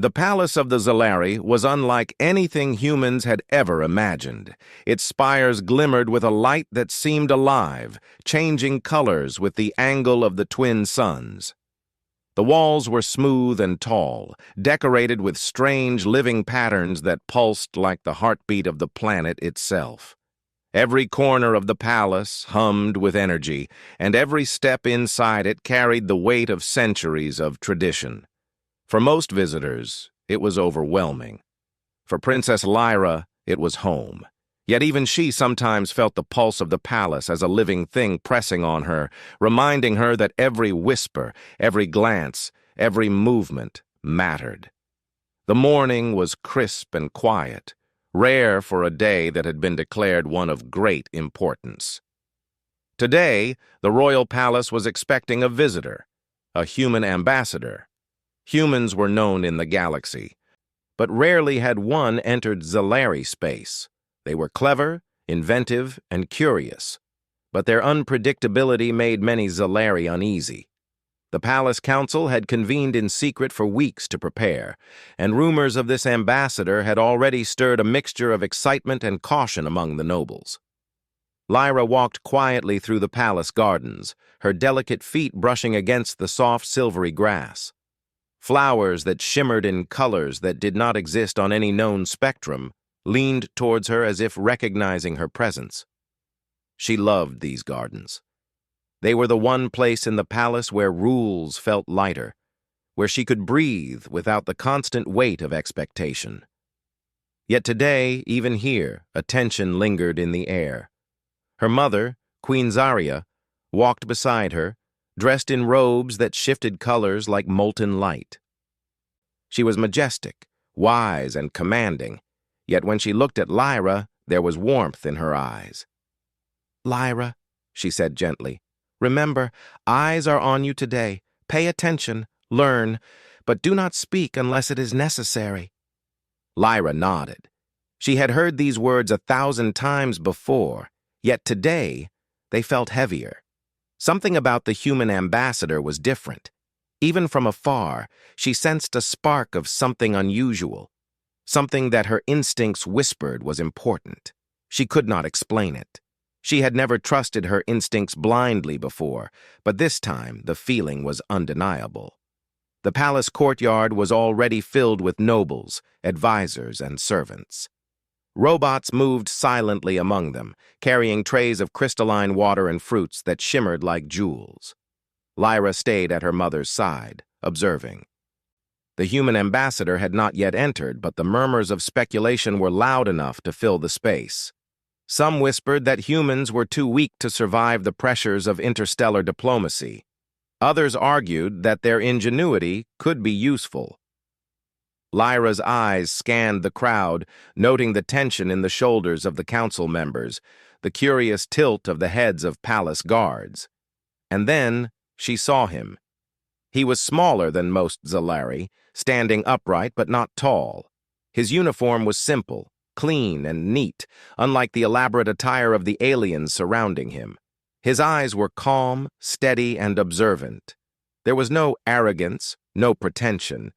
The palace of the Zalari was unlike anything humans had ever imagined. Its spires glimmered with a light that seemed alive, changing colors with the angle of the twin suns. The walls were smooth and tall, decorated with strange living patterns that pulsed like the heartbeat of the planet itself. Every corner of the palace hummed with energy, and every step inside it carried the weight of centuries of tradition. For most visitors, it was overwhelming. For Princess Lyra, it was home. Yet even she sometimes felt the pulse of the palace as a living thing pressing on her, reminding her that every whisper, every glance, every movement mattered. The morning was crisp and quiet, rare for a day that had been declared one of great importance. Today, the royal palace was expecting a visitor, a human ambassador. Humans were known in the galaxy, but rarely had one entered Zalari space. They were clever, inventive, and curious, but their unpredictability made many Zalari uneasy. The Palace Council had convened in secret for weeks to prepare, and rumors of this ambassador had already stirred a mixture of excitement and caution among the nobles. Lyra walked quietly through the palace gardens, her delicate feet brushing against the soft silvery grass. Flowers that shimmered in colors that did not exist on any known spectrum leaned towards her as if recognizing her presence. She loved these gardens. They were the one place in the palace where rules felt lighter, where she could breathe without the constant weight of expectation. Yet today, even here, a tension lingered in the air. Her mother, Queen Zarya, walked beside her, dressed in robes that shifted colors like molten light. She was majestic, wise, and commanding, yet when she looked at Lyra, there was warmth in her eyes. "Lyra," she said gently, "remember, eyes are on you today. Pay attention, learn, but do not speak unless it is necessary." Lyra nodded. She had heard these words 1,000 times before, yet today they felt heavier. Something about the human ambassador was different. Even from afar, she sensed a spark of something unusual, something that her instincts whispered was important. She could not explain it. She had never trusted her instincts blindly before, but this time the feeling was undeniable. The palace courtyard was already filled with nobles, advisors, and servants. Robots moved silently among them, carrying trays of crystalline water and fruits that shimmered like jewels. Lyra stayed at her mother's side, observing. The human ambassador had not yet entered, but the murmurs of speculation were loud enough to fill the space. Some whispered that humans were too weak to survive the pressures of interstellar diplomacy. Others argued that their ingenuity could be useful. Lyra's eyes scanned the crowd, noting the tension in the shoulders of the council members, the curious tilt of the heads of palace guards. And then she saw him. He was smaller than most Zalari, standing upright but not tall. His uniform was simple, clean, and neat, unlike the elaborate attire of the aliens surrounding him. His eyes were calm, steady, and observant. There was no arrogance, no pretension.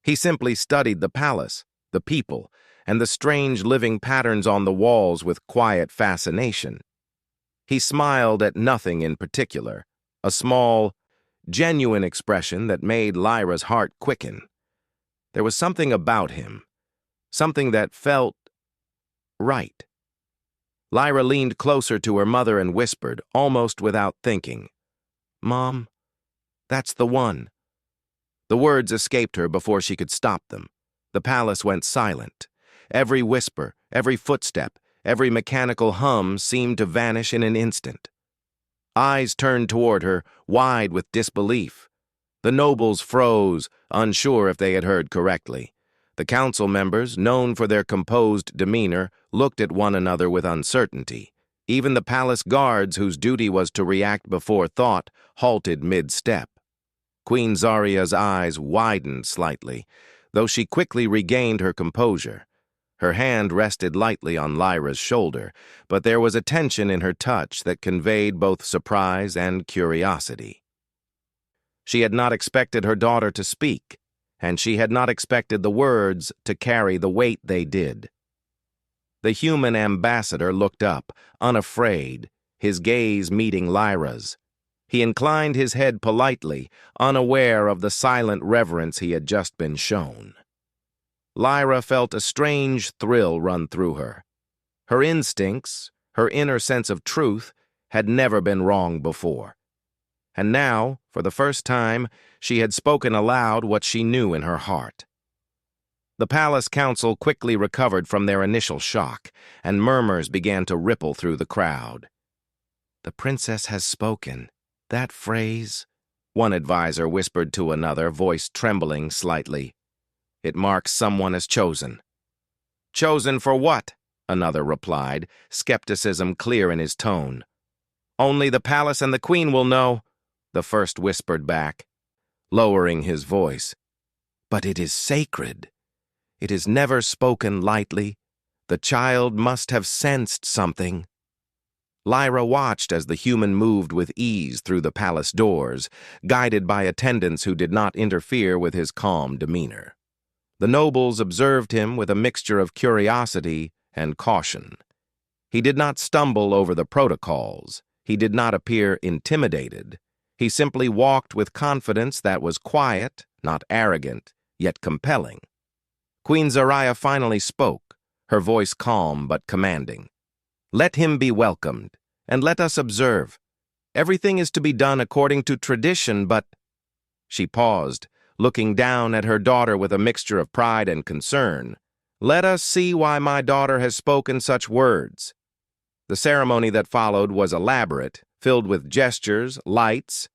He simply studied the palace, the people, and the strange living patterns on the walls with quiet fascination. He smiled at nothing in particular, a small, genuine expression that made Lyra's heart quicken. There was something about him, something that felt right. Lyra leaned closer to her mother and whispered, almost without thinking, "Mom, that's the one." The words escaped her before she could stop them. The palace went silent. Every whisper, every footstep, every mechanical hum seemed to vanish in an instant. Eyes turned toward her, wide with disbelief. The nobles froze, unsure if they had heard correctly. The council members, known for their composed demeanor, looked at one another with uncertainty. Even the palace guards, whose duty was to react before thought, halted mid-step. Queen Zarya's eyes widened slightly, though she quickly regained her composure. Her hand rested lightly on Lyra's shoulder, but there was a tension in her touch that conveyed both surprise and curiosity. She had not expected her daughter to speak. and she had not expected the words to carry the weight they did. The human ambassador looked up, unafraid, his gaze meeting Lyra's. He inclined his head politely, unaware of the silent reverence he had just been shown. Lyra felt a strange thrill run through her. Her instincts, her inner sense of truth, had never been wrong before. And now, for the first time, she had spoken aloud what she knew in her heart. The palace council quickly recovered from their initial shock, and murmurs began to ripple through the crowd. "The princess has spoken. That phrase," one advisor whispered to another, voice trembling slightly. "It marks someone as chosen." "Chosen for what?" another replied, skepticism clear in his tone. "Only the palace and the queen will know," the first whispered back, lowering his voice. "But it is sacred. It is never spoken lightly. The child must have sensed something." Lyra watched as the human moved with ease through the palace doors, guided by attendants who did not interfere with his calm demeanor. The nobles observed him with a mixture of curiosity and caution. He did not stumble over the protocols. He did not appear intimidated. He simply walked with confidence that was quiet, not arrogant, yet compelling. Queen Zaraya finally spoke, her voice calm but commanding. "Let him be welcomed, and let us observe. Everything is to be done according to tradition, but—" She paused, looking down at her daughter with a mixture of pride and concern. "Let us see why my daughter has spoken such words." The ceremony that followed was elaborate, filled with gestures, lights,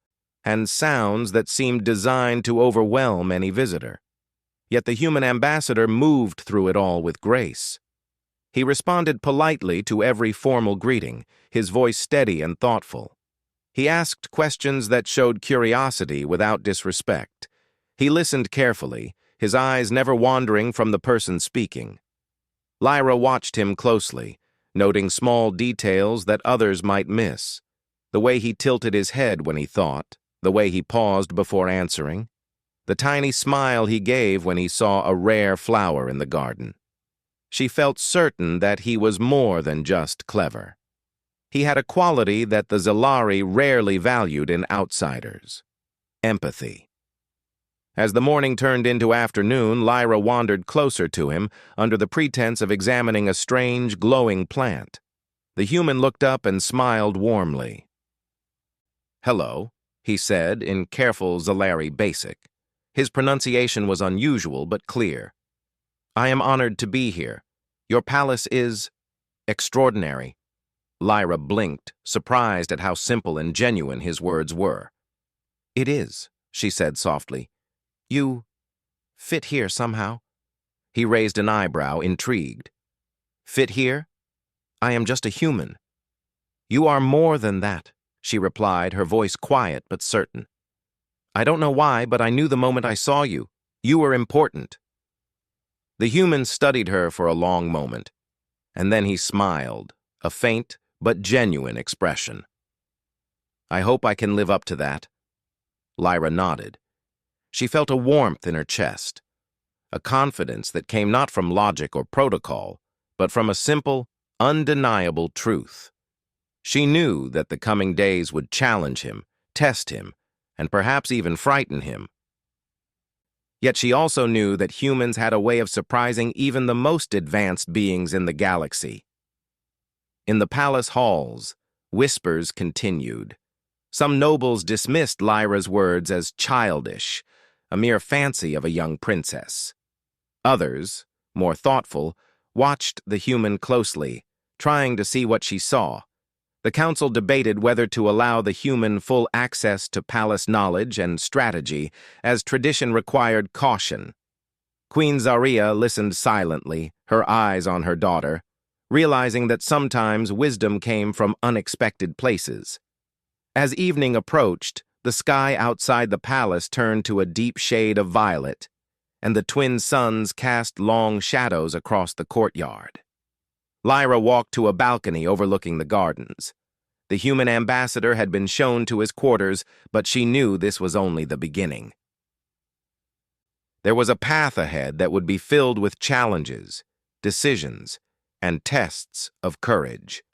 and sounds that seemed designed to overwhelm any visitor. Yet the human ambassador moved through it all with grace. He responded politely to every formal greeting, his voice steady and thoughtful. He asked questions that showed curiosity without disrespect. He listened carefully, his eyes never wandering from the person speaking. Lyra watched him closely, noting small details that others might miss. The way he tilted his head when he thought, the way he paused before answering, the tiny smile he gave when he saw a rare flower in the garden. She felt certain that he was more than just clever. He had a quality that the Zalari rarely valued in outsiders: empathy. As the morning turned into afternoon, Lyra wandered closer to him under the pretense of examining a strange, glowing plant. The human looked up and smiled warmly. "Hello," he said in careful Zalari basic. His pronunciation was unusual but clear. "I am honored to be here. Your palace is extraordinary." Lyra blinked, surprised at how simple and genuine his words were. "It is," she said softly. "You fit here somehow." He raised an eyebrow, intrigued. "Fit here? I am just a human." "You are more than that," she replied, her voice quiet but certain. "I don't know why, but I knew the moment I saw you. You were important." The human studied her for a long moment, and then he smiled, a faint but genuine expression. "I hope I can live up to that." Lyra nodded. She felt a warmth in her chest, a confidence that came not from logic or protocol, but from a simple, undeniable truth. She knew that the coming days would challenge him, test him, and perhaps even frighten him. Yet she also knew that humans had a way of surprising even the most advanced beings in the galaxy. In the palace halls, whispers continued. Some nobles dismissed Lyra's words as childish, a mere fancy of a young princess. Others, more thoughtful, watched the human closely, trying to see what she saw. The council debated whether to allow the human full access to palace knowledge and strategy, as tradition required caution. Queen Zaraya listened silently, her eyes on her daughter, realizing that sometimes wisdom came from unexpected places. As evening approached, the sky outside the palace turned to a deep shade of violet, and the twin suns cast long shadows across the courtyard. Lyra walked to a balcony overlooking the gardens. The human ambassador had been shown to his quarters, but she knew this was only the beginning. There was a path ahead that would be filled with challenges, decisions, and tests of courage.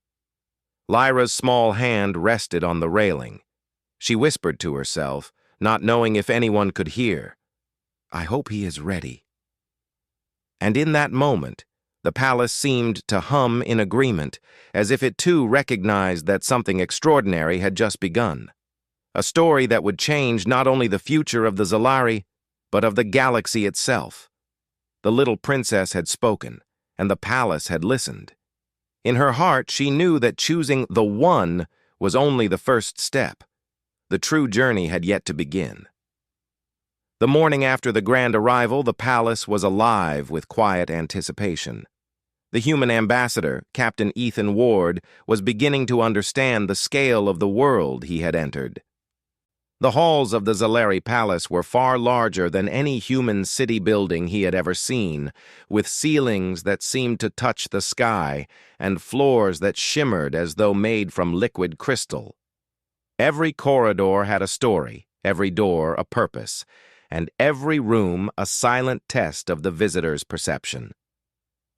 Lyra's small hand rested on the railing. She whispered to herself, not knowing if anyone could hear, "I hope he is ready." And in that moment, the palace seemed to hum in agreement, as if it too recognized that something extraordinary had just begun. A story that would change not only the future of the Zalari, but of the galaxy itself. The little princess had spoken, and the palace had listened. In her heart, she knew that choosing the one was only the first step. The true journey had yet to begin. The morning after the grand arrival, the palace was alive with quiet anticipation. The human ambassador, Captain Ethan Ward, was beginning to understand the scale of the world he had entered. The halls of the Zalari Palace were far larger than any human city building he had ever seen, with ceilings that seemed to touch the sky and floors that shimmered as though made from liquid crystal. Every corridor had a story, every door a purpose, and every room a silent test of the visitor's perception.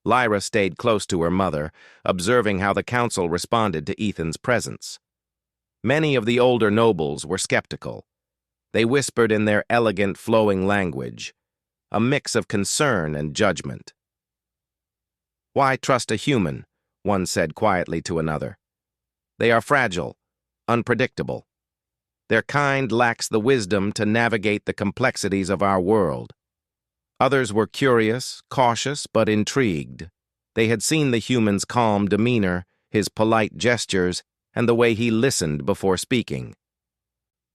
Lyra stayed close to her mother, observing how the council responded to Ethan's presence. Many of the older nobles were skeptical. They whispered in their elegant, flowing language, a mix of concern and judgment. "Why trust a human?" one said quietly to another. "They are fragile, unpredictable. Their kind lacks the wisdom to navigate the complexities of our world." Others were curious, cautious, but intrigued. They had seen the human's calm demeanor, his polite gestures, and the way he listened before speaking.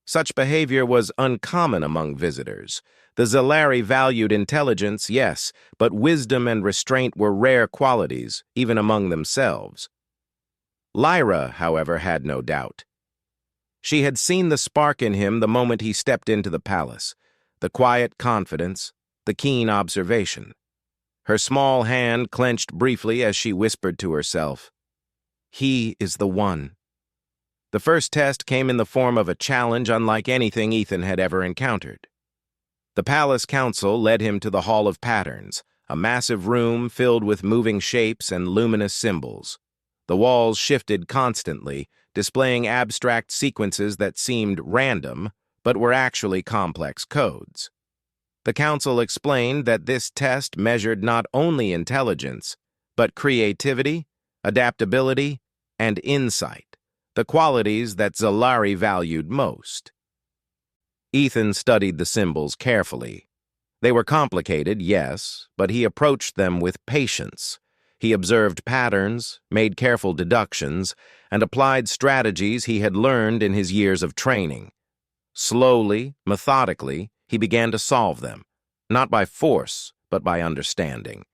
Such behavior was uncommon among visitors. The Zalari valued intelligence, yes, but wisdom and restraint were rare qualities, even among themselves. Lyra, however, had no doubt. She had seen the spark in him the moment he stepped into the palace, the quiet confidence, the keen observation. Her small hand clenched briefly as she whispered to herself, "He is the one." The first test came in the form of a challenge unlike anything Ethan had ever encountered. The palace council led him to the Hall of Patterns, a massive room filled with moving shapes and luminous symbols. The walls shifted constantly, displaying abstract sequences that seemed random, but were actually complex codes. The council explained that this test measured not only intelligence, but creativity, adaptability, and insight, the qualities that Zalari valued most. Ethan studied the symbols carefully. They were complicated, yes, but he approached them with patience. He observed patterns, made careful deductions, and applied strategies he had learned in his years of training. Slowly, methodically, he began to solve them, not by force, but by understanding.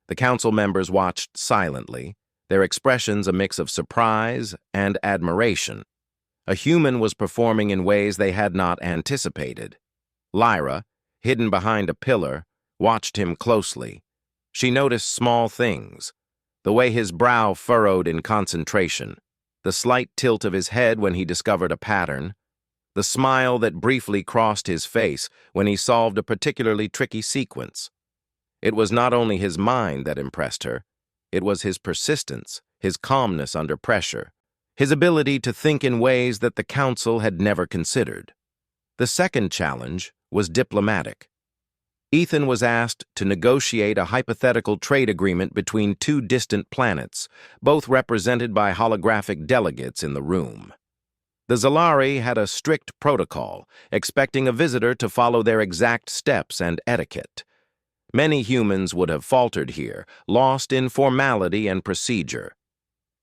The council members watched silently, their expressions a mix of surprise and admiration. A human was performing in ways they had not anticipated. Lyra, hidden behind a pillar, watched him closely. She noticed small things, the way his brow furrowed in concentration, the slight tilt of his head when he discovered a pattern, the smile that briefly crossed his face when he solved a particularly tricky sequence. It was not only his mind that impressed her, it was his persistence, his calmness under pressure, his ability to think in ways that the council had never considered. The second challenge was diplomatic. Ethan was asked to negotiate a hypothetical trade agreement between two distant planets, both represented by holographic delegates in the room. The Zalari had a strict protocol, expecting a visitor to follow their exact steps and etiquette. Many humans would have faltered here, lost in formality and procedure.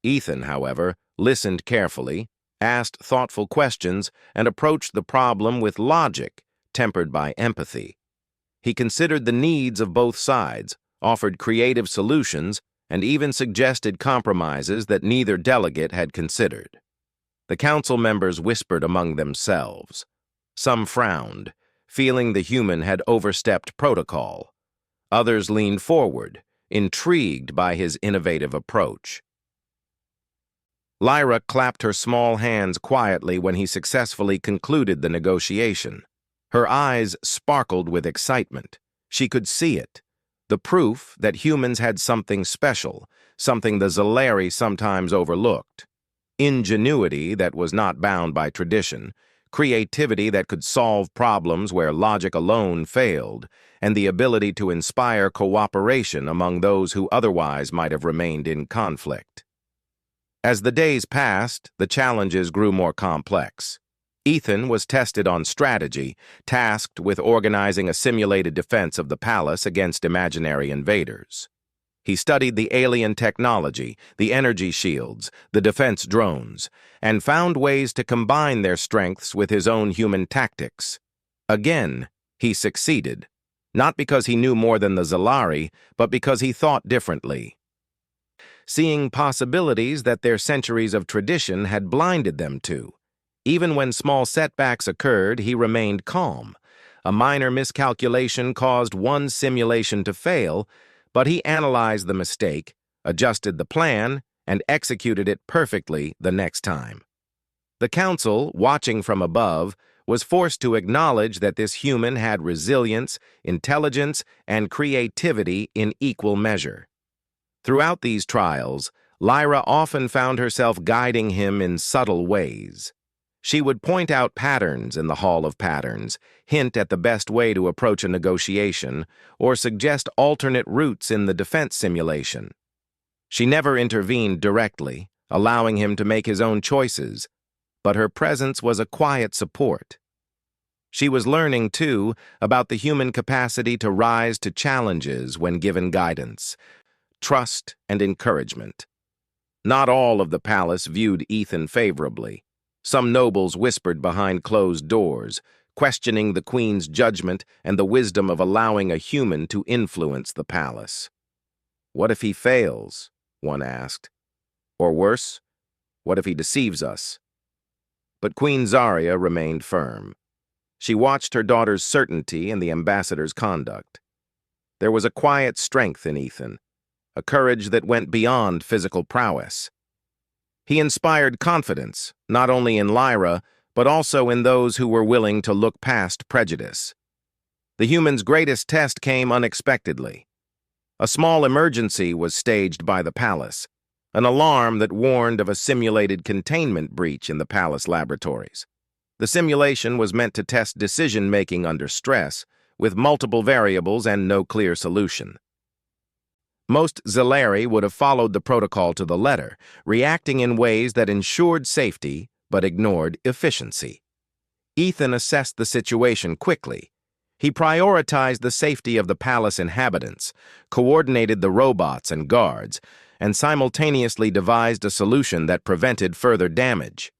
Ethan, however, listened carefully, asked thoughtful questions, and approached the problem with logic, tempered by empathy. He considered the needs of both sides, offered creative solutions, and even suggested compromises that neither delegate had considered. The council members whispered among themselves. Some frowned, feeling the human had overstepped protocol. Others leaned forward, intrigued by his innovative approach. Lyra clapped her small hands quietly when he successfully concluded the negotiation. Her eyes sparkled with excitement. She could see it, the proof that humans had something special, something the Zalari sometimes overlooked. Ingenuity that was not bound by tradition, creativity that could solve problems where logic alone failed, and the ability to inspire cooperation among those who otherwise might have remained in conflict. As the days passed, the challenges grew more complex. Ethan was tested on strategy, tasked with organizing a simulated defense of the palace against imaginary invaders. He studied the alien technology, the energy shields, the defense drones, and found ways to combine their strengths with his own human tactics. Again, he succeeded, not because he knew more than the Zalari, but because he thought differently, seeing possibilities that their centuries of tradition had blinded them to. Even when small setbacks occurred, he remained calm. A minor miscalculation caused one simulation to fail, but he analyzed the mistake, adjusted the plan, and executed it perfectly the next time. The council, watching from above, was forced to acknowledge that this human had resilience, intelligence, and creativity in equal measure. Throughout these trials, Lyra often found herself guiding him in subtle ways. She would point out patterns in the Hall of Patterns, hint at the best way to approach a negotiation, or suggest alternate routes in the defense simulation. She never intervened directly, allowing him to make his own choices, but her presence was a quiet support. She was learning, too, about the human capacity to rise to challenges when given guidance, trust, and encouragement. Not all of the palace viewed Ethan favorably. Some nobles whispered behind closed doors, questioning the queen's judgment and the wisdom of allowing a human to influence the palace. "What if he fails?" one asked. "Or worse, what if he deceives us?" But Queen Zarya remained firm. She watched her daughter's certainty and the ambassador's conduct. There was a quiet strength in Ethan, a courage that went beyond physical prowess. He inspired confidence, not only in Lyra, but also in those who were willing to look past prejudice. The human's greatest test came unexpectedly. A small emergency was staged by the palace, an alarm that warned of a simulated containment breach in the palace laboratories. The simulation was meant to test decision-making under stress, with multiple variables and no clear solution. Most Zalari would have followed the protocol to the letter, reacting in ways that ensured safety but ignored efficiency. Ethan assessed the situation quickly. He prioritized the safety of the palace inhabitants, coordinated the robots and guards, and simultaneously devised a solution that prevented further damage.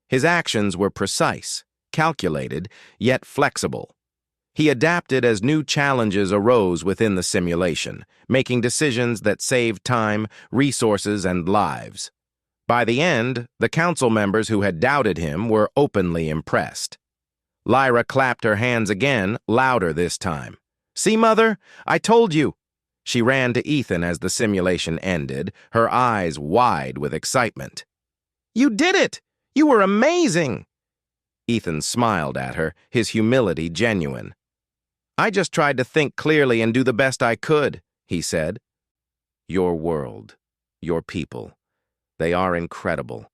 His actions were precise, calculated, yet flexible. He adapted as new challenges arose within the simulation, making decisions that saved time, resources, and lives. By the end, the council members who had doubted him were openly impressed. Lyra clapped her hands again, louder this time. "See, Mother? I told you!" She ran to Ethan as the simulation ended, her eyes wide with excitement. "You did it! You were amazing!" Ethan smiled at her, his humility genuine. "I just tried to think clearly and do the best I could," he said. "Your world, your people, they are incredible.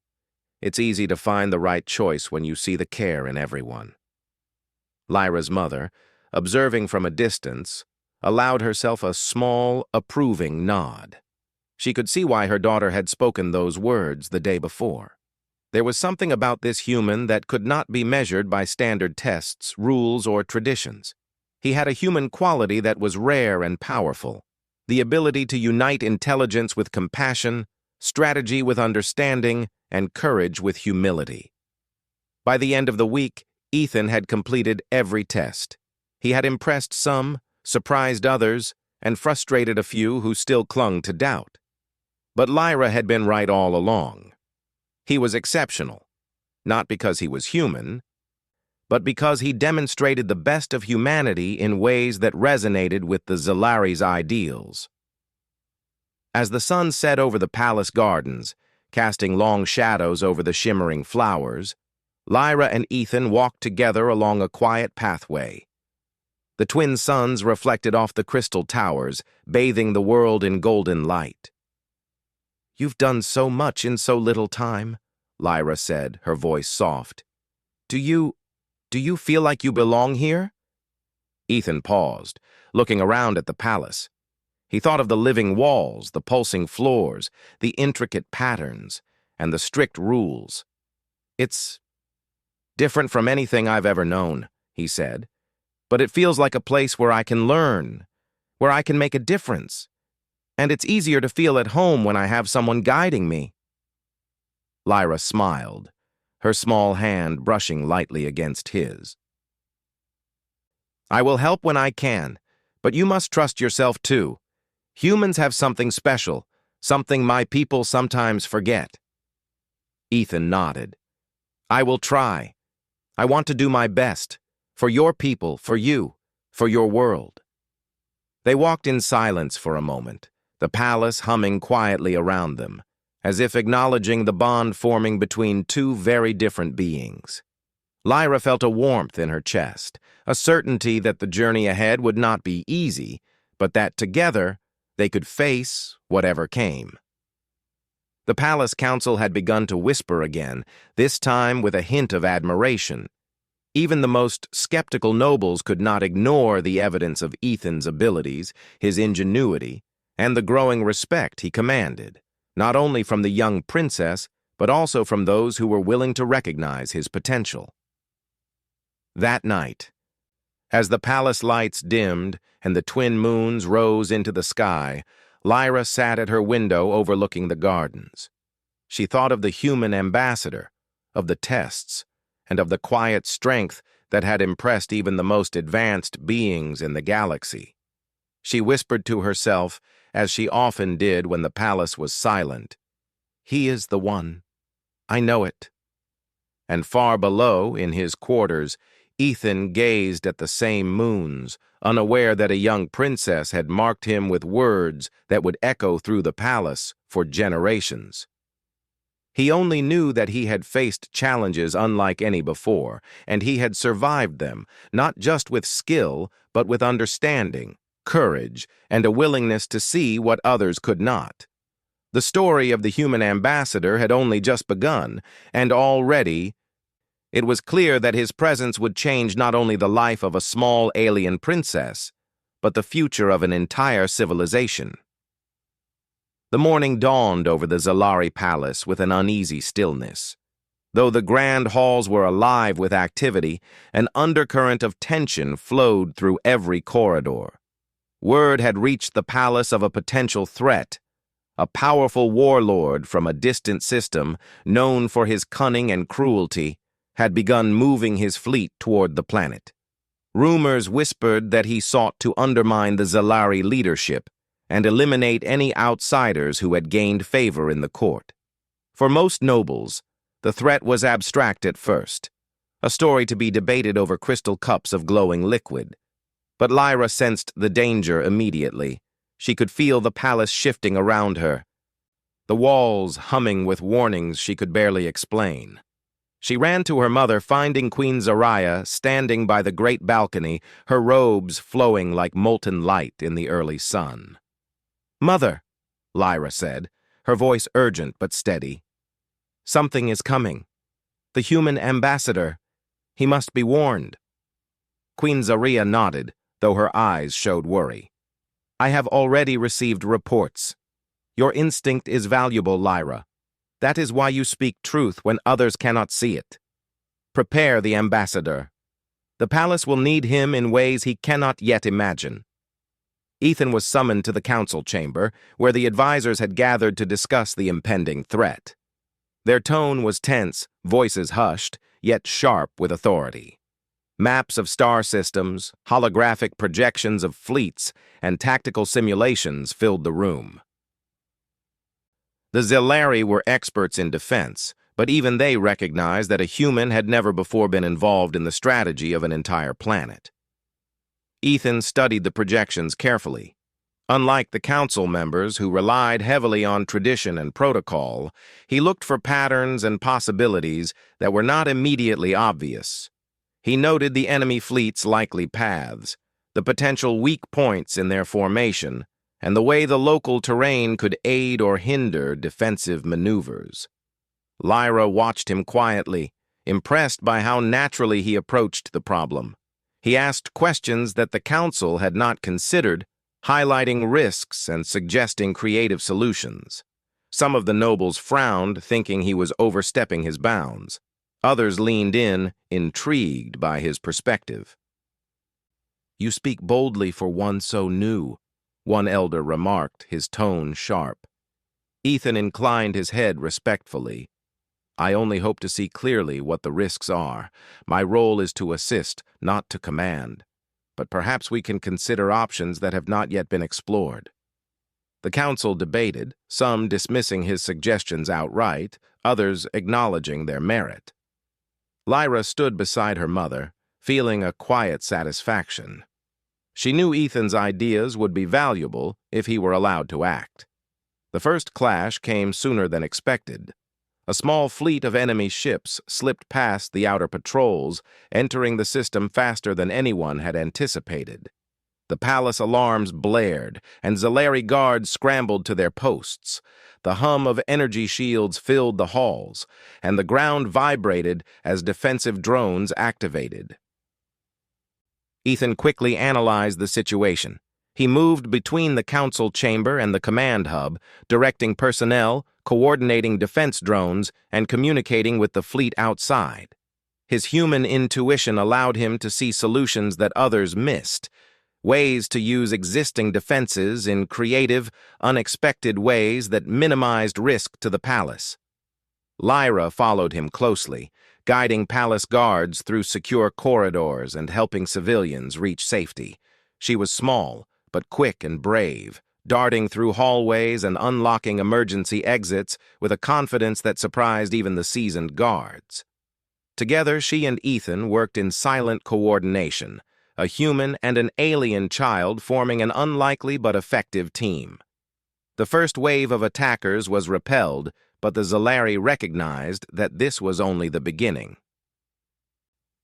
It's easy to find the right choice when you see the care in everyone." Lyra's mother, observing from a distance, allowed herself a small, approving nod. She could see why her daughter had spoken those words the day before. There was something about this human that could not be measured by standard tests, rules, or traditions. He had a human quality that was rare and powerful, the ability to unite intelligence with compassion, strategy with understanding, and courage with humility. By the end of the week, Ethan had completed every test. He had impressed some, surprised others, and frustrated a few who still clung to doubt. But Lyra had been right all along. He was exceptional, not because he was human, but because he demonstrated the best of humanity in ways that resonated with the Zalari's ideals. As the sun set over the palace gardens, casting long shadows over the shimmering flowers, Lyra and Ethan walked together along a quiet pathway. The twin suns reflected off the crystal towers, bathing the world in golden light. "You've done so much in so little time," Lyra said, her voice soft. Do you feel like you belong here?" Ethan paused, looking around at the palace. He thought of the living walls, the pulsing floors, the intricate patterns, and the strict rules. "It's different from anything I've ever known," he said, "but it feels like a place where I can learn, where I can make a difference. And it's easier to feel at home when I have someone guiding me." Lyra smiled, her small hand brushing lightly against his. "I will help when I can, but you must trust yourself too. Humans have something special, something my people sometimes forget." Ethan nodded. "I will try. I want to do my best, for your people, for you, for your world." They walked in silence for a moment, the palace humming quietly around them, as if acknowledging the bond forming between two very different beings. Lyra felt a warmth in her chest, a certainty that the journey ahead would not be easy, but that together they could face whatever came. The palace council had begun to whisper again, this time with a hint of admiration. Even the most skeptical nobles could not ignore the evidence of Ethan's abilities, his ingenuity, and the growing respect he commanded, not only from the young princess, but also from those who were willing to recognize his potential. That night, as the palace lights dimmed and the twin moons rose into the sky, Lyra sat at her window overlooking the gardens. She thought of the human ambassador, of the tests, and of the quiet strength that had impressed even the most advanced beings in the galaxy. She whispered to herself, as she often did when the palace was silent, "He is the one. I know it." And far below, in his quarters, Ethan gazed at the same moons, unaware that a young princess had marked him with words that would echo through the palace for generations. He only knew that he had faced challenges unlike any before, and he had survived them, not just with skill, but with understanding, courage, and a willingness to see what others could not. The story of the human ambassador had only just begun, and already it was clear that his presence would change not only the life of a small alien princess, but the future of an entire civilization. The morning dawned over the Zalari Palace with an uneasy stillness. Though the grand halls were alive with activity, an undercurrent of tension flowed through every corridor. Word had reached the palace of a potential threat. A powerful warlord from a distant system, known for his cunning and cruelty, had begun moving his fleet toward the planet. Rumors whispered that he sought to undermine the Zalari leadership and eliminate any outsiders who had gained favor in the court. For most nobles, the threat was abstract at first, a story to be debated over crystal cups of glowing liquid. But Lyra sensed the danger immediately. She could feel the palace shifting around her, the walls humming with warnings she could barely explain. She ran to her mother, finding Queen Zaraya standing by the great balcony, her robes flowing like molten light in the early sun. "Mother," Lyra said, her voice urgent but steady. "Something is coming. The human ambassador. He must be warned." Queen Zaraya nodded, though her eyes showed worry. "I have already received reports. Your instinct is valuable, Lyra. That is why you speak truth when others cannot see it. Prepare the ambassador. The palace will need him in ways he cannot yet imagine." Ethan was summoned to the council chamber, where the advisors had gathered to discuss the impending threat. Their tone was tense, voices hushed, yet sharp with authority. Maps of star systems, holographic projections of fleets, and tactical simulations filled the room. The Zalari were experts in defense, but even they recognized that a human had never before been involved in the strategy of an entire planet. Ethan studied the projections carefully. Unlike the council members who relied heavily on tradition and protocol, he looked for patterns and possibilities that were not immediately obvious. He noted the enemy fleet's likely paths, the potential weak points in their formation, and the way the local terrain could aid or hinder defensive maneuvers. Lyra watched him quietly, impressed by how naturally he approached the problem. He asked questions that the council had not considered, highlighting risks and suggesting creative solutions. Some of the nobles frowned, thinking he was overstepping his bounds. Others leaned in, intrigued by his perspective. "You speak boldly for one so new," one elder remarked, his tone sharp. Ethan inclined his head respectfully. "I only hope to see clearly what the risks are. My role is to assist, not to command. But perhaps we can consider options that have not yet been explored." The council debated, some dismissing his suggestions outright, others acknowledging their merit. Lyra stood beside her mother, feeling a quiet satisfaction. She knew Ethan's ideas would be valuable if he were allowed to act. The first clash came sooner than expected. A small fleet of enemy ships slipped past the outer patrols, entering the system faster than anyone had anticipated. The palace alarms blared, and Zalari guards scrambled to their posts. The hum of energy shields filled the halls, and the ground vibrated as defensive drones activated. Ethan quickly analyzed the situation. He moved between the council chamber and the command hub, directing personnel, coordinating defense drones, and communicating with the fleet outside. His human intuition allowed him to see solutions that others missed, ways to use existing defenses in creative, unexpected ways that minimized risk to the palace. Lyra followed him closely, guiding palace guards through secure corridors and helping civilians reach safety. She was small, but quick and brave, darting through hallways and unlocking emergency exits with a confidence that surprised even the seasoned guards. Together, she and Ethan worked in silent coordination, a human and an alien child forming an unlikely but effective team. The first wave of attackers was repelled, but the Zalari recognized that this was only the beginning.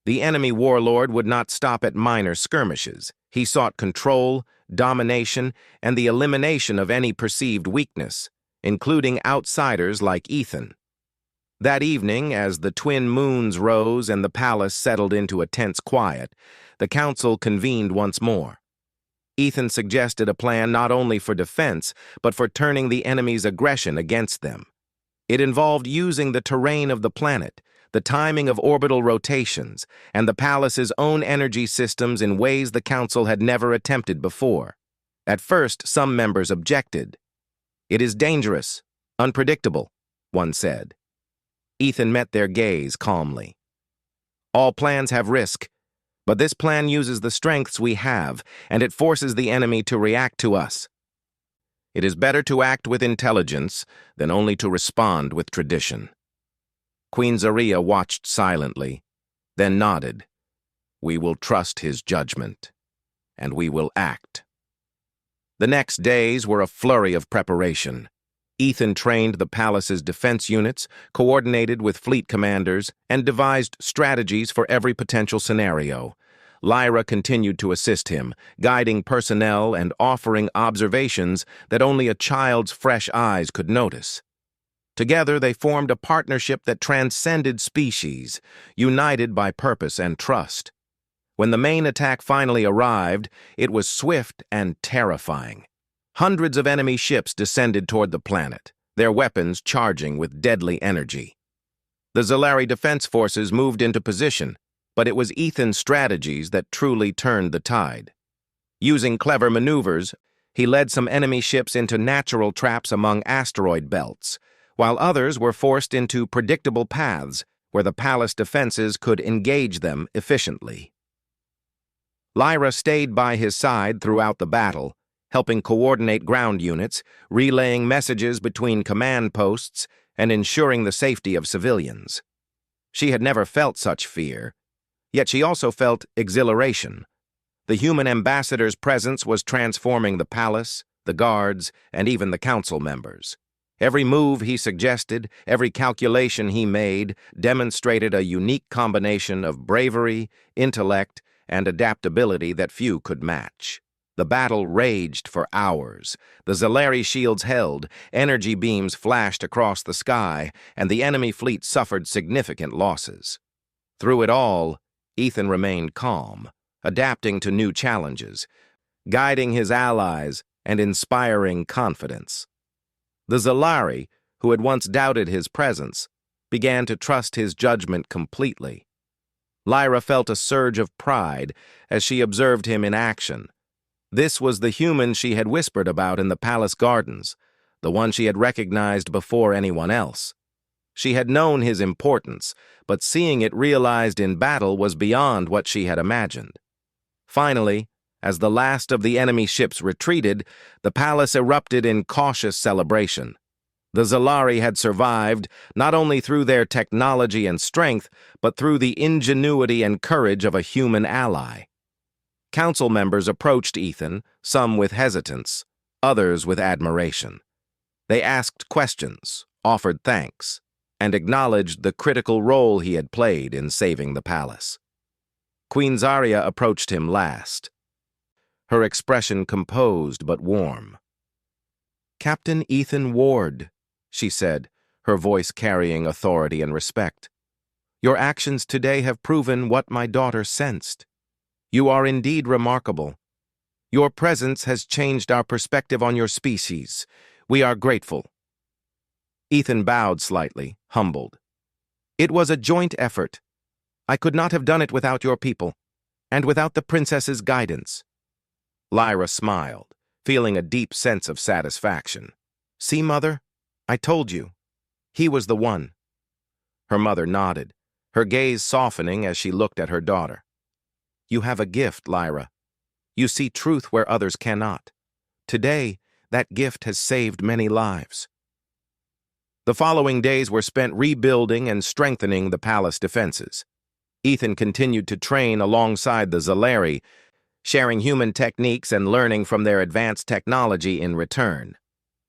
The enemy warlord would not stop at minor skirmishes. He sought control, domination, and the elimination of any perceived weakness, including outsiders like Ethan. That evening, as the twin moons rose and the palace settled into a tense quiet, the council convened once more. Ethan suggested a plan not only for defense, but for turning the enemy's aggression against them. It involved using the terrain of the planet, the timing of orbital rotations, and the palace's own energy systems in ways the council had never attempted before. At first, some members objected. "It is dangerous, unpredictable," one said. Ethan met their gaze calmly. "All plans have risk, but this plan uses the strengths we have, and it forces the enemy to react to us. It is better to act with intelligence than only to respond with tradition." Queen Zaria watched silently, then nodded. "We will trust his judgment, and we will act." The next days were a flurry of preparation. Ethan trained the palace's defense units, coordinated with fleet commanders, and devised strategies for every potential scenario. Lyra continued to assist him, guiding personnel and offering observations that only a child's fresh eyes could notice. Together, they formed a partnership that transcended species, united by purpose and trust. When the main attack finally arrived, it was swift and terrifying. Hundreds of enemy ships descended toward the planet, their weapons charging with deadly energy. The Zalari defense forces moved into position, but it was Ethan's strategies that truly turned the tide. Using clever maneuvers, he led some enemy ships into natural traps among asteroid belts, while others were forced into predictable paths where the palace defenses could engage them efficiently. Lyra stayed by his side throughout the battle, helping coordinate ground units, relaying messages between command posts, and ensuring the safety of civilians. She had never felt such fear, yet she also felt exhilaration. The human ambassador's presence was transforming the palace, the guards, and even the council members. Every move he suggested, every calculation he made, demonstrated a unique combination of bravery, intellect, and adaptability that few could match. The battle raged for hours. The Zalari shields held, energy beams flashed across the sky, and the enemy fleet suffered significant losses. Through it all, Ethan remained calm, adapting to new challenges, guiding his allies and inspiring confidence. The Zalari, who had once doubted his presence, began to trust his judgment completely. Lyra felt a surge of pride as she observed him in action. This was the human she had whispered about in the palace gardens, the one she had recognized before anyone else. She had known his importance, but seeing it realized in battle was beyond what she had imagined. Finally, as the last of the enemy ships retreated, the palace erupted in cautious celebration. The Zalari had survived not only through their technology and strength, but through the ingenuity and courage of a human ally. Council members approached Ethan, some with hesitance, others with admiration. They asked questions, offered thanks, and acknowledged the critical role he had played in saving the palace. Queen Zarya approached him last, her expression composed but warm. "Captain Ethan Ward," she said, her voice carrying authority and respect. "Your actions today have proven what my daughter sensed. You are indeed remarkable. Your presence has changed our perspective on your species. We are grateful." Ethan bowed slightly, humbled. "It was a joint effort. I could not have done it without your people, and without the princess's guidance." Lyra smiled, feeling a deep sense of satisfaction. "See, Mother? I told you. He was the one." Her mother nodded, her gaze softening as she looked at her daughter. "You have a gift, Lyra. You see truth where others cannot. Today, that gift has saved many lives." The following days were spent rebuilding and strengthening the palace defenses. Ethan continued to train alongside the Zalari, sharing human techniques and learning from their advanced technology in return.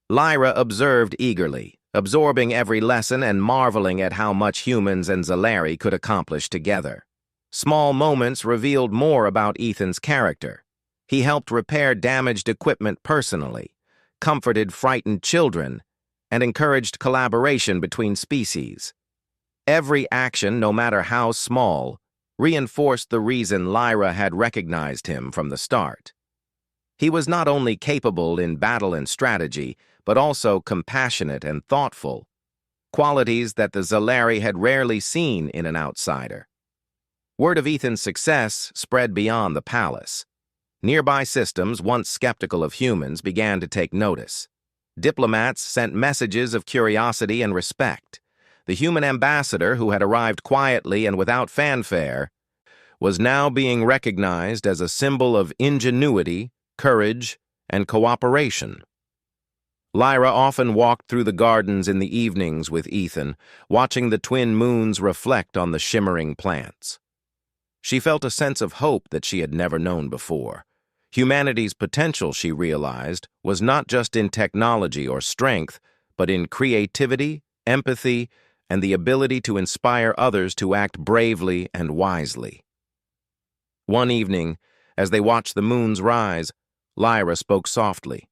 Lyra observed eagerly, absorbing every lesson and marveling at how much humans and Zalari could accomplish together. Small moments revealed more about Ethan's character. He helped repair damaged equipment personally, comforted frightened children, and encouraged collaboration between species. Every action, no matter how small, reinforced the reason Lyra had recognized him from the start. He was not only capable in battle and strategy, but also compassionate and thoughtful, qualities that the Zalari had rarely seen in an outsider. Word of Ethan's success spread beyond the palace. Nearby systems, once skeptical of humans, began to take notice. Diplomats sent messages of curiosity and respect. The human ambassador, who had arrived quietly and without fanfare, was now being recognized as a symbol of ingenuity, courage, and cooperation. Lyra often walked through the gardens in the evenings with Ethan, watching the twin moons reflect on the shimmering plants. She felt a sense of hope that she had never known before. Humanity's potential, she realized, was not just in technology or strength, but in creativity, empathy, and the ability to inspire others to act bravely and wisely. One evening, as they watched the moons rise, Lyra spoke softly.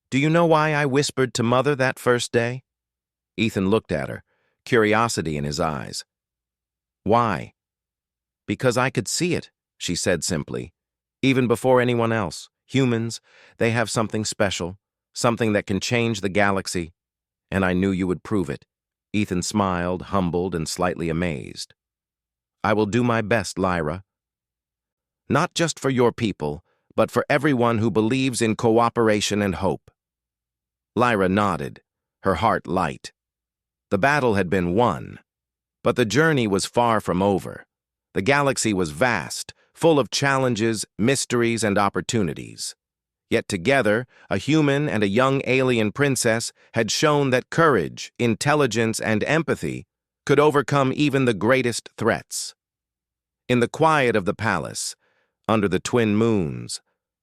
"Do you know why I whispered to Mother that first day?" Ethan looked at her, curiosity in his eyes. "Why?" "Because I could see it," she said simply. "Even before anyone else, humans, they have something special, something that can change the galaxy, and I knew you would prove it." Ethan smiled, humbled and slightly amazed. "I will do my best, Lyra. Not just for your people, but for everyone who believes in cooperation and hope." Lyra nodded, her heart light. The battle had been won, but the journey was far from over. The galaxy was vast, full of challenges, mysteries, and opportunities. Yet together, a human and a young alien princess had shown that courage, intelligence, and empathy could overcome even the greatest threats. In the quiet of the palace, under the twin moons,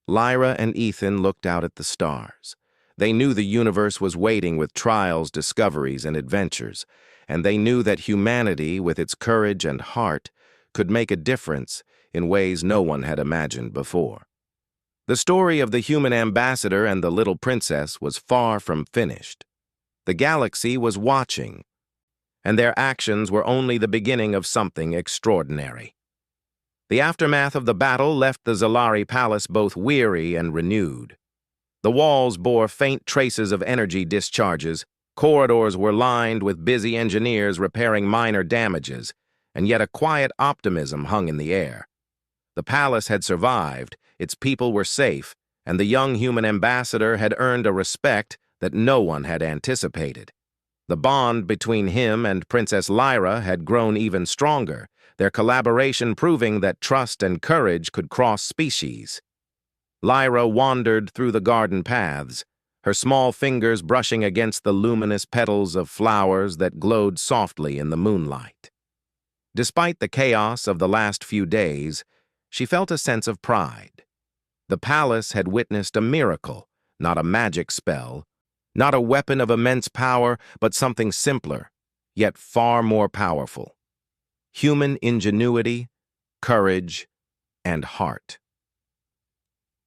Lyra and Ethan looked out at the stars. They knew the universe was waiting with trials, discoveries, and adventures, and they knew that humanity, with its courage and heart, could make a difference in ways no one had imagined before. The story of the human ambassador and the little princess was far from finished. The galaxy was watching, and their actions were only the beginning of something extraordinary. The aftermath of the battle left the Zalari Palace both weary and renewed. The walls bore faint traces of energy discharges, corridors were lined with busy engineers repairing minor damages, and yet a quiet optimism hung in the air. The palace had survived, its people were safe, and the young human ambassador had earned a respect that no one had anticipated. The bond between him and Princess Lyra had grown even stronger, their collaboration proving that trust and courage could cross species. Lyra wandered through the garden paths, her small fingers brushing against the luminous petals of flowers that glowed softly in the moonlight. Despite the chaos of the last few days, she felt a sense of pride. The palace had witnessed a miracle, not a magic spell, not a weapon of immense power, but something simpler, yet far more powerful. Human ingenuity, courage, and heart.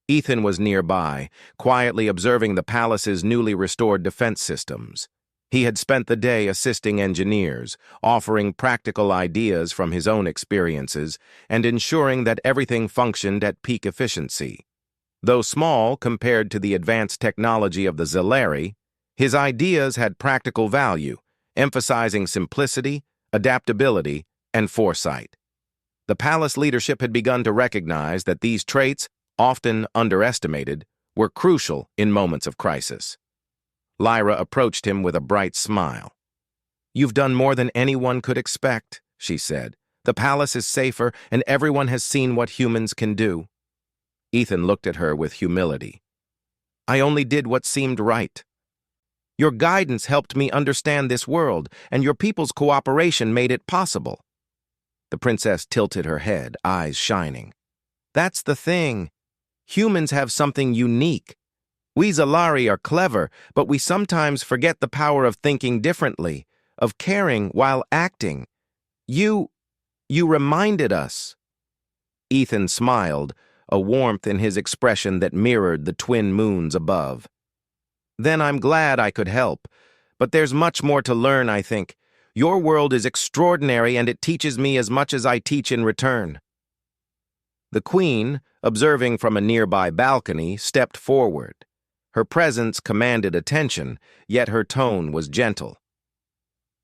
Ethan was nearby, quietly observing the palace's newly restored defense systems. He had spent the day assisting engineers, offering practical ideas from his own experiences, and ensuring that everything functioned at peak efficiency. Though small compared to the advanced technology of the Zalari, his ideas had practical value, emphasizing simplicity, adaptability, and foresight. The palace leadership had begun to recognize that these traits, often underestimated, were crucial in moments of crisis. Lyra approached him with a bright smile. "You've done more than anyone could expect," she said. "The palace is safer, and everyone has seen what humans can do." Ethan looked at her with humility. "I only did what seemed right. Your guidance helped me understand this world, and your people's cooperation made it possible." The princess tilted her head, eyes shining. "That's the thing. Humans have something unique. We Zalari are clever, but we sometimes forget the power of thinking differently, of caring while acting. You reminded us." Ethan smiled, a warmth in his expression that mirrored the twin moons above. "Then I'm glad I could help. But there's much more to learn, I think. Your world is extraordinary, and it teaches me as much as I teach in return." The queen, observing from a nearby balcony, stepped forward. Her presence commanded attention, yet her tone was gentle.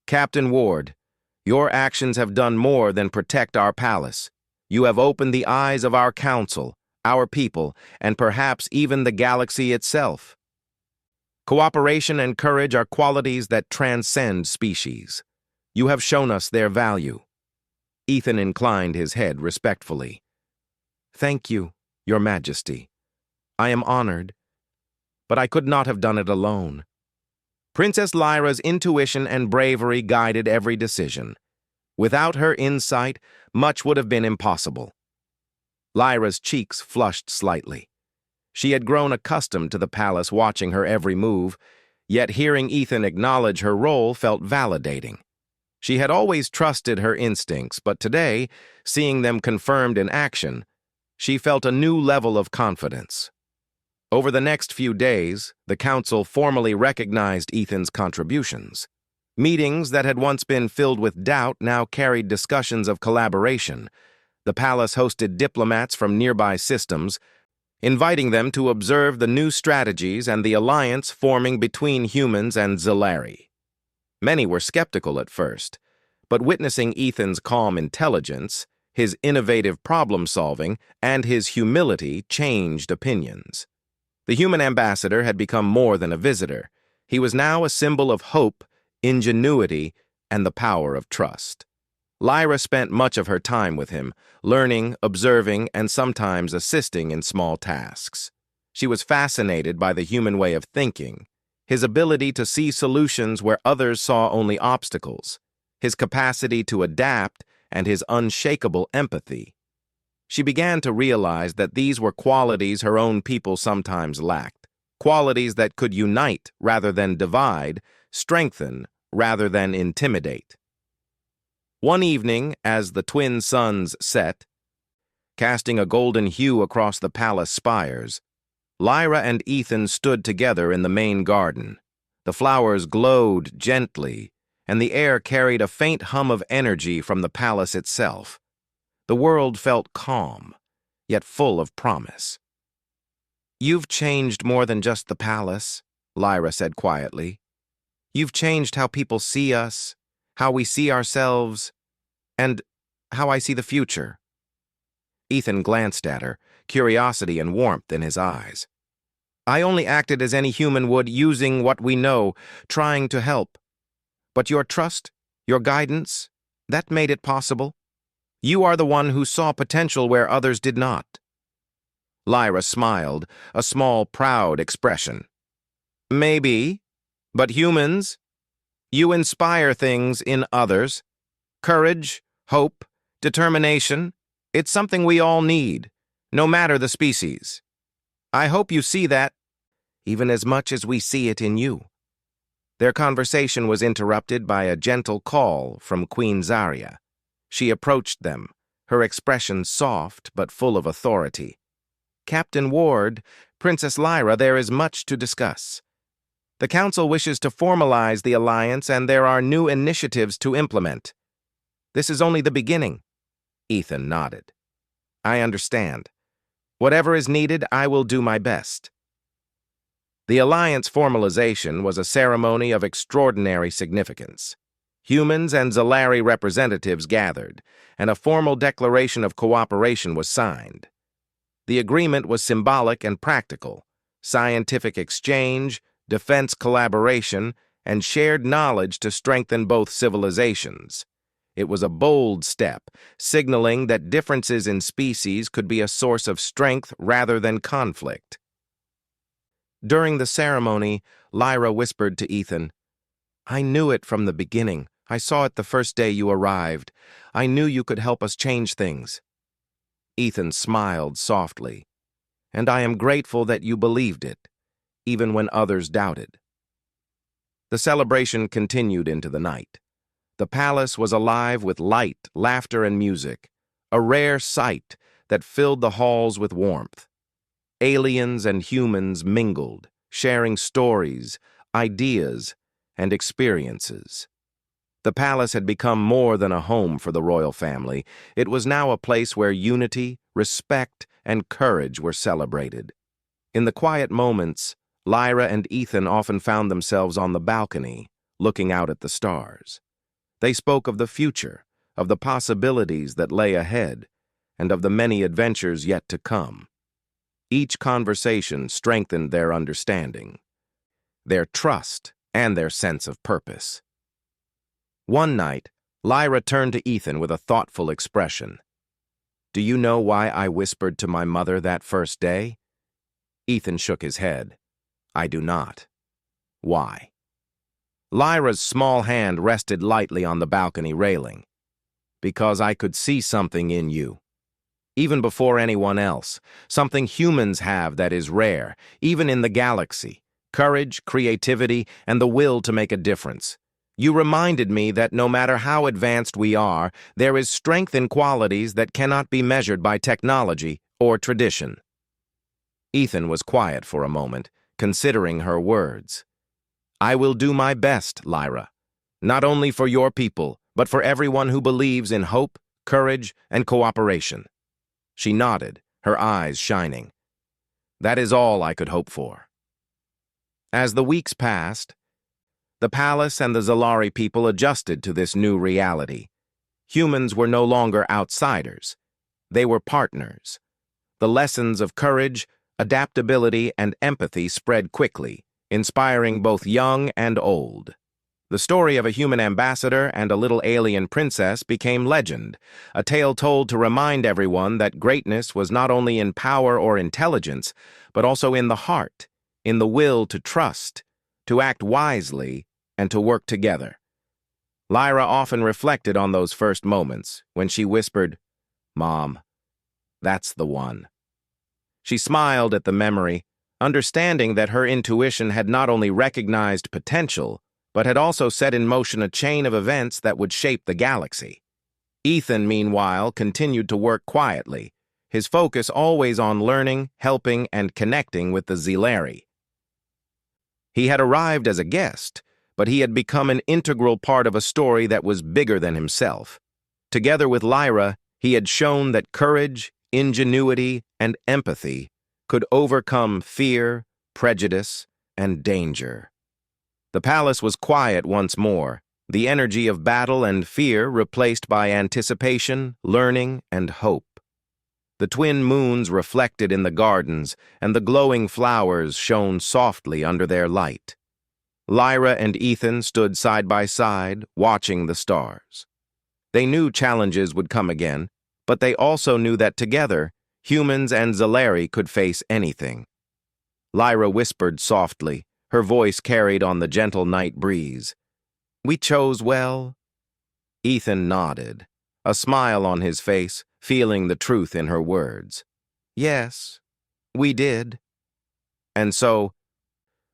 "Captain Ward, your actions have done more than protect our palace. You have opened the eyes of our council, our people, and perhaps even the galaxy itself. Cooperation and courage are qualities that transcend species. You have shown us their value." Ethan inclined his head respectfully. "Thank you, Your Majesty. I am honored, but I could not have done it alone." Princess Lyra's intuition and bravery guided every decision. Without her insight, much would have been impossible. Lyra's cheeks flushed slightly. She had grown accustomed to the palace watching her every move, yet hearing Ethan acknowledge her role felt validating. She had always trusted her instincts, but today, seeing them confirmed in action, she felt a new level of confidence. Over the next few days, the council formally recognized Ethan's contributions. Meetings that had once been filled with doubt now carried discussions of collaboration. The palace hosted diplomats from nearby systems, inviting them to observe the new strategies and the alliance forming between humans and Zalari. Many were skeptical at first, but witnessing Ethan's calm intelligence, his innovative problem-solving, and his humility changed opinions. The human ambassador had become more than a visitor. He was now a symbol of hope, ingenuity, and the power of trust. Lyra spent much of her time with him, learning, observing, and sometimes assisting in small tasks. She was fascinated by the human way of thinking, his ability to see solutions where others saw only obstacles, his capacity to adapt, and his unshakable empathy. She began to realize that these were qualities her own people sometimes lacked, qualities that could unite rather than divide, strengthen rather than intimidate. One evening, as the twin suns set, casting a golden hue across the palace spires. Lyra and Ethan stood together in the main garden. The flowers glowed gently, and the air carried a faint hum of energy from the palace itself. The world felt calm, yet full of promise. "You've changed more than just the palace," Lyra said quietly. "You've changed how people see us, how we see ourselves, and how I see the future." Ethan glanced at her, curiosity and warmth in his eyes. "I only acted as any human would, using what we know, trying to help. But your trust, your guidance, that made it possible. You are the one who saw potential where others did not." Lyra smiled, a small, proud expression. "Maybe, but humans, you inspire things in others. Courage, hope, determination. It's something we all need, no matter the species. I hope you see that, even as much as we see it in you." Their conversation was interrupted by a gentle call from Queen Zarya. She approached them, her expression soft but full of authority. "Captain Ward, Princess Lyra, there is much to discuss. The Council wishes to formalize the alliance, and there are new initiatives to implement. This is only the beginning." Ethan nodded. "I understand. Whatever is needed, I will do my best." The alliance formalization was a ceremony of extraordinary significance. Humans and Zalari representatives gathered, and a formal declaration of cooperation was signed. The agreement was symbolic and practical: scientific exchange, defense collaboration, and shared knowledge to strengthen both civilizations. It was a bold step, signaling that differences in species could be a source of strength rather than conflict. During the ceremony, Lyra whispered to Ethan, "I knew it from the beginning. I saw it the first day you arrived. I knew you could help us change things." Ethan smiled softly. "And I am grateful that you believed it, even when others doubted." The celebration continued into the night. The palace was alive with light, laughter, and music, a rare sight that filled the halls with warmth. Aliens and humans mingled, sharing stories, ideas, and experiences. The palace had become more than a home for the royal family. It was now a place where unity, respect, and courage were celebrated. In the quiet moments, Lyra and Ethan often found themselves on the balcony, looking out at the stars. They spoke of the future, of the possibilities that lay ahead, and of the many adventures yet to come. Each conversation strengthened their understanding, their trust, and their sense of purpose. One night, Lyra turned to Ethan with a thoughtful expression. "Do you know why I whispered to my mother that first day?" Ethan shook his head. "I do not." "Why?" Lyra's small hand rested lightly on the balcony railing. "Because I could see something in you. Even before anyone else, something humans have that is rare, even in the galaxy: courage, creativity, and the will to make a difference. You reminded me that no matter how advanced we are, there is strength in qualities that cannot be measured by technology or tradition." Ethan was quiet for a moment, considering her words. "I will do my best, Lyra, not only for your people, but for everyone who believes in hope, courage, and cooperation." She nodded, her eyes shining. "That is all I could hope for." As the weeks passed, the palace and the Zalari people adjusted to this new reality. Humans were no longer outsiders. They were partners. The lessons of courage, adaptability, and empathy spread quickly, inspiring both young and old. The story of a human ambassador and a little alien princess became legend, a tale told to remind everyone that greatness was not only in power or intelligence, but also in the heart, in the will to trust, to act wisely, and to work together. Lyra often reflected on those first moments when she whispered, "Mom, that's the one." She smiled at the memory, understanding that her intuition had not only recognized potential, but had also set in motion a chain of events that would shape the galaxy. Ethan, meanwhile, continued to work quietly, his focus always on learning, helping, and connecting with the Zilari. He had arrived as a guest, but he had become an integral part of a story that was bigger than himself. Together with Lyra, he had shown that courage, ingenuity, and empathy could overcome fear, prejudice, and danger. The palace was quiet once more, the energy of battle and fear replaced by anticipation, learning, and hope. The twin moons reflected in the gardens, and the glowing flowers shone softly under their light. Lyra and Ethan stood side by side, watching the stars. They knew challenges would come again, but they also knew that together, humans and Zilari could face anything. Lyra whispered softly, her voice carried on the gentle night breeze. "We chose well." Ethan nodded, a smile on his face, feeling the truth in her words. "Yes, we did." And so,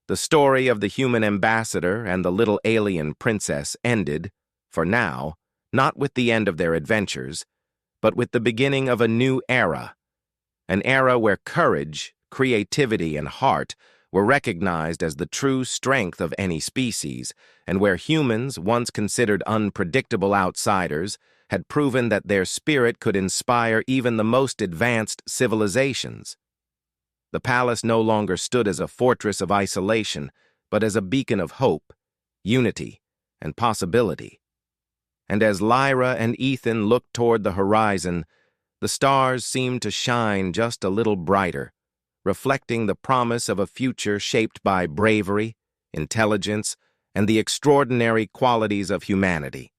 the story of the human ambassador and the little alien princess ended, for now, not with the end of their adventures, but with the beginning of a new era. An era where courage, creativity, and heart were recognized as the true strength of any species, and where humans, once considered unpredictable outsiders, had proven that their spirit could inspire even the most advanced civilizations. The palace no longer stood as a fortress of isolation, but as a beacon of hope, unity, and possibility. And as Lyra and Ethan looked toward the horizon, the stars seemed to shine just a little brighter, reflecting the promise of a future shaped by bravery, intelligence, and the extraordinary qualities of humanity.